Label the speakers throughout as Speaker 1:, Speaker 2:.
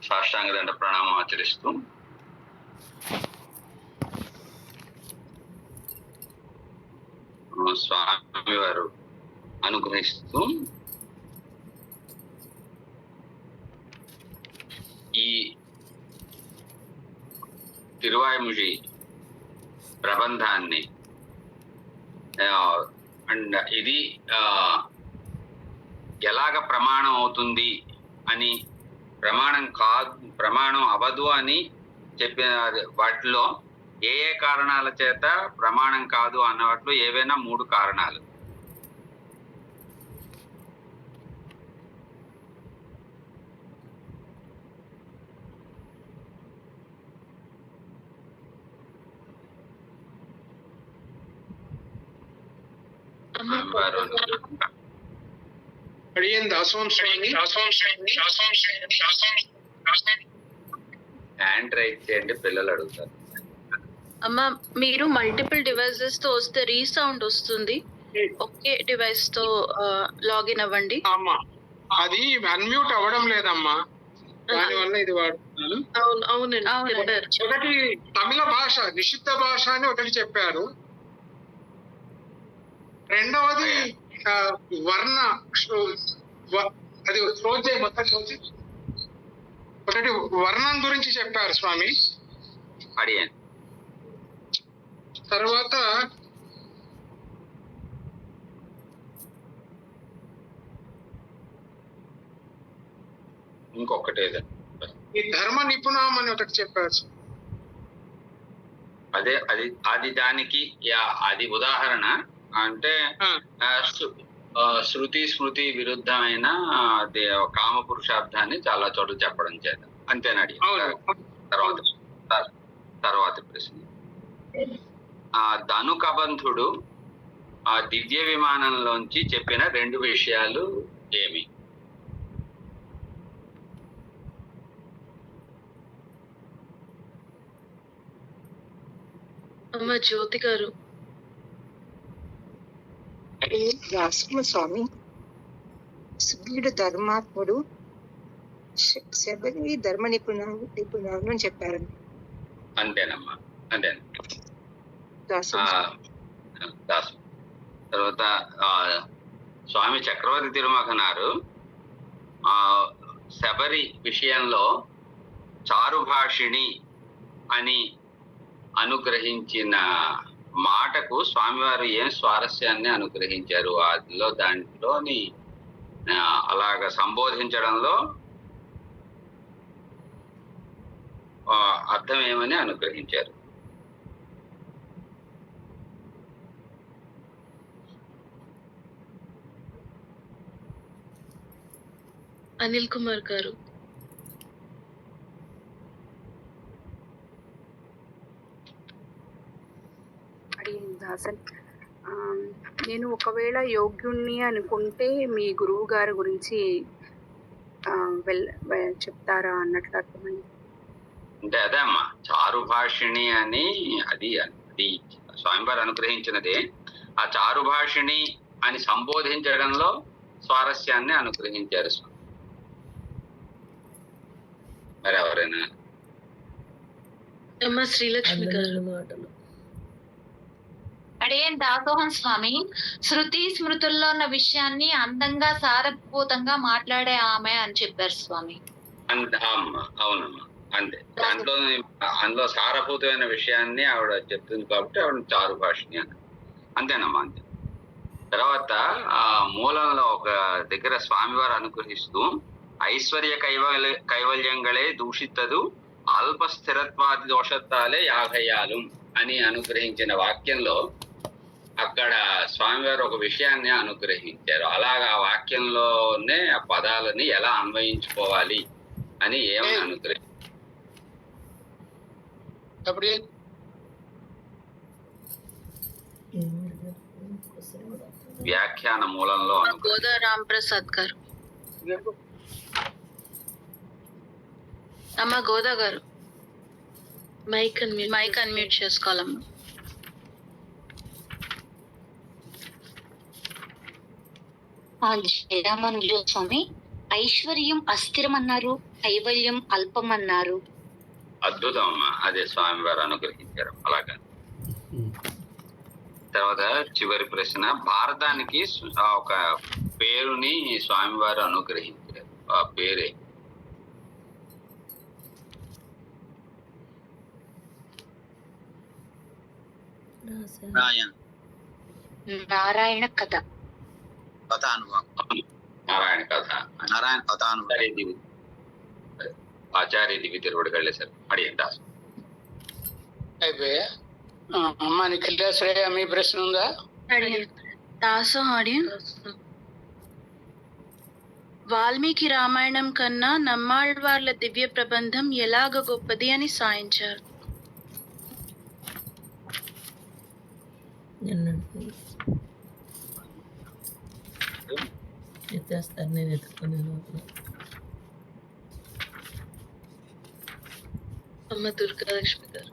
Speaker 1: సాష్టాంగ దండ ప్రణామం ఆచరిస్తూ స్వామి వారు అనుగ్రహిస్తూ ఈ తిరువాయిముషి ప్రబంధాన్ని అండ్ ఇది ఎలాగ ప్రమాణం అవుతుంది అని, ప్రమాణం అవ్వదు అని చెప్పిన వాటిలో ఏ ఏ కారణాల చేత ప్రమాణం కాదు అన్న వాటిలో ఏవైనా 3 కారణాలు. హ్యాండ్ రైట్ చేయండి, పిల్లలు అడుగుతారు.
Speaker 2: అమ్మ, మీరు మల్టిపుల్ డివైసెస్ తో వస్తే రీసౌండ్ వస్తుంది. ఒకే డివైస్ తో లాగిన్ అవ్వండి.
Speaker 3: అమ్మా, అది అన్మ్యూట్ అవ్వడం లేదమ్మా, దానివల్ల ఇది వాడుతున్నాను.
Speaker 2: అవునండి.
Speaker 3: ఒకటి తమిళ భాష నిషిద్ధ భాష అని ఒకటి చెప్పారు. రెండవది వర్ణ, అది రోజే మొత్తం చూసి ఒకటి వర్ణం గురించి చెప్పారు స్వామి.
Speaker 1: అడిగాను.
Speaker 3: తర్వాత
Speaker 1: ఇంకొకటి
Speaker 3: ఈ ధర్మ నిపుణం అని ఒకటి చెప్పారు.
Speaker 1: అదే అది దానికి అది ఉదాహరణ. అంటే శృతి స్మృతి విరుద్ధమైన కామ పురుషార్థాన్ని చాలా చోట్ల చెప్పడం చేత అంతేనడి. తర్వాత ప్రశ్న, ధనుకబంధుడు ఆ దివ్య విమానంలోంచి చెప్పిన 2 విషయాలు ఏమి?
Speaker 2: అమ్మ జ్యోతి గారు.
Speaker 4: స్వామి, సూర్యుడు ధర్మాత్ముడు, శబరి ధర్మ నిపుణులు అని చెప్పారండి.
Speaker 1: అంతేనమ్మా, అంతేనా.
Speaker 4: దాసు.
Speaker 1: తర్వాత స్వామి చక్రవర్తి తిరుమగనారు శబరి విషయంలో చారుభాషిణి అని అనుగ్రహించిన మాటకు స్వామివారు ఏం స్వారస్యాన్ని అనుగ్రహించారు? దాంట్లోని అలాగ సంబోధించడంలో అర్థం ఏమని అనుగ్రహించారు?
Speaker 2: అనిల్ కుమార్ గారు.
Speaker 5: దాసన్, నేను ఒకవేళ యోగ్యుణ్ణి అనుకుంటే మీ గురువు గారి గురించి చెప్తారా అన్నట్లు అర్థమైంది.
Speaker 1: అంటే అదే అమ్మా, చారుభాషిణి అని అది స్వామివారు అనుగ్రహించినదే. ఆ చారుభాషిణి అని సంబోధించడంలో స్వారస్యాన్ని అనుగ్రహించారు స్వామి. మరి ఎవరైనా?
Speaker 2: అమ్మ శ్రీలక్ష్మి గారు.
Speaker 6: అడిగేం దాసోహం స్వామి, శృతి స్మృతుల్లో ఉన్న విషయాన్ని అందంగా సారభూతంగా మాట్లాడే ఆమె అని చెప్పారు స్వామి.
Speaker 1: అవునమ్మా, అంతే. అందులో సారభూతమైన విషయాన్ని ఆవిడ చెప్తుంది కాబట్టి ఆవిడ చారుభాషిణి అని. అంతేనమ్మా, అంతే. తర్వాత మూలంలో ఒక దగ్గర స్వామివారు అనుగ్రహిస్తూ ఐశ్వర్య కైవల్యంగళే దూషిత్తదు అల్ప స్థిరత్వాది దోషత్తాలే యాగయ్యాలు అని అనుగ్రహించిన వాక్యంలో అక్కడ స్వామివారు ఒక విషయాన్ని అనుగ్రహించారు. అలాగా ఆ వాక్యంలోనే ఆ పదాలని ఎలా అన్వయించుకోవాలి అని ఏమని అనుగ్రహించారు? వ్యాఖ్యాన మూలంలో
Speaker 2: గోదా రామ్ ప్రసాద్ గారు. అమ్మ గోదా గారు, మైక్ అన్మ్యూట్ చేసుకోవాలమ్మా.
Speaker 6: జయరామన్ స్వామి,
Speaker 7: ఐశ్వర్యం అస్థిరమన్నారు, కైవల్యం అల్పమన్నారు.
Speaker 1: అద్భుతం అమ్మా, అదే స్వామివారు అనుగ్రహించారు. అలాగా తర్వాత చివరి ప్రశ్న, భారతానికి ఒక పేరుని స్వామివారు అనుగ్రహించారు. ఆ పేరే
Speaker 7: నారాయణ కథ.
Speaker 1: నారాయణ కథ.
Speaker 8: నారాయణ కథానుభవం.
Speaker 1: ఆచార్య దివి తిరువడిగళ్ళే సార్ అడిగండి దాసు.
Speaker 3: అయిపోయా అమ్మ నిఖిలేశ్వరయ్య, మీ ప్రశ్న ఉందా?
Speaker 2: దాసం వాల్మీకి రామాయణం కన్నా నమ్మాళ్వార్ల దివ్య ప్రబంధం ఎలాగ గొప్పది అని సాయించారు.
Speaker 9: ఎత్తేస్తారు, నేను ఎత్తుకునే లోపల.
Speaker 2: అమ్మ దుర్గాలక్ష్మి గారు.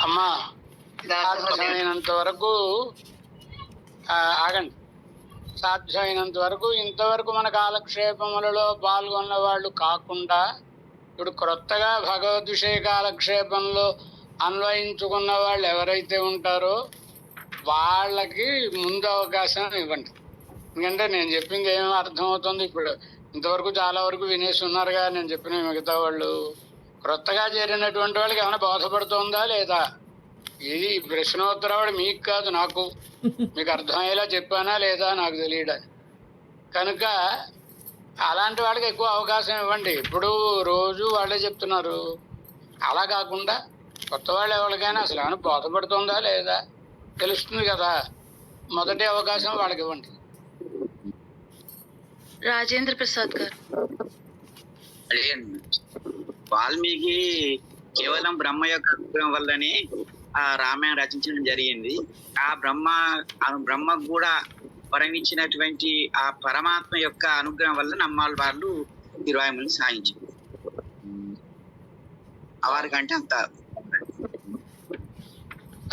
Speaker 3: అమ్మా సాధ్యమైనంత వరకు ఆగండి. సాధ్యమైనంత వరకు ఇంతవరకు మన కాలక్షేపములలో పాల్గొన్న వాళ్ళు కాకుండా ఇప్పుడు క్రొత్తగా భగవద్విషయ కాలక్షేపంలో అన్వయించుకున్న వాళ్ళు ఎవరైతే ఉంటారో వాళ్ళకి ముందు అవకాశం ఇవ్వండి. ఎందుకంటే నేను చెప్పింది ఏమో అర్థమవుతుంది. ఇప్పుడు ఇంతవరకు చాలా వరకు వినేసి ఉన్నారుగా నేను చెప్పిన మిగతా వాళ్ళు. క్రొత్తగా చేరినటువంటి వాళ్ళకి ఏమైనా బోధపడుతుందా లేదా? ఇది ప్రశ్నోత్తరాలు మీకు కాదు, నాకు. మీకు అర్థమయ్యేలా చెప్పానా లేదా నాకు తెలియడానికి. కనుక అలాంటి వాళ్ళకి ఎక్కువ అవకాశం ఇవ్వండి. ఇప్పుడు రోజు వాళ్ళే చెప్తున్నారు. అలా కాకుండా కొత్త వాళ్ళు ఎవరికైనా అసలు ఏమైనా బోధపడుతుందా లేదా తెలుస్తుంది కదా, మొదటి అవకాశం వాళ్ళకి ఇవ్వండి.
Speaker 2: రాజేంద్ర ప్రసాద్ గారు.
Speaker 8: వాల్మీకి కేవలం బ్రహ్మ యొక్క అనుగ్రహం వల్లనే ఆ రామాయణం రచించడం జరిగింది. ఆ బ్రహ్మకు కూడా వరమించినటువంటి ఆ పరమాత్మ యొక్క అనుగ్రహం వల్ల నమ్మాలి వాళ్ళు 20 మంది సాధించారు. వారికంటే అంత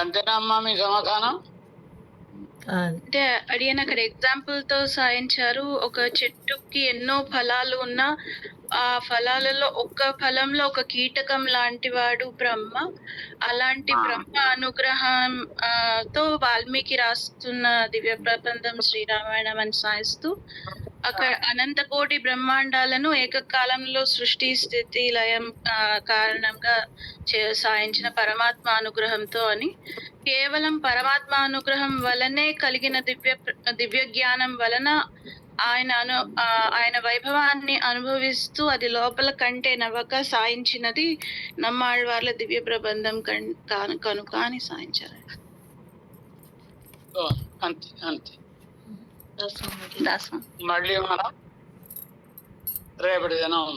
Speaker 3: అంతేనా అమ్మా మీ సమాధానం?
Speaker 2: అంటే అడిగిన అక్కడ ఎగ్జాంపుల్ తో సాయించారు. ఒక చెట్టుకి ఎన్నో ఫలాలు ఉన్నా ఆ ఫలాలలో ఒక్క ఫలంలో ఒక కీటకం లాంటి వాడు బ్రహ్మ. అలాంటి బ్రహ్మ అనుగ్రహం తో వాల్మీకి రాస్తున్న దివ్య ప్రబంధం శ్రీరామాయణం అని సాయిస్తూ అక్కడ అనంత కోటి బ్రహ్మాండాలను ఏకకాలంలో సృష్టి స్థితి లయం కారణంగా సాయించిన పరమాత్మ అనుగ్రహంతో అని, కేవలం పరమాత్మ అనుగ్రహం వలనే కలిగిన దివ్య జ్ఞానం వలన ఆయన వైభవాన్ని అనుభవిస్తూ అది లోపల కంటే నవ్వక సాయించినది నమ్మాళ్వార్ల దివ్య ప్రబంధం కనుక అని సాయించారు.
Speaker 3: అంతే అంతే.
Speaker 2: దాసం
Speaker 3: మళ్ళీ మనం రేపటి దినం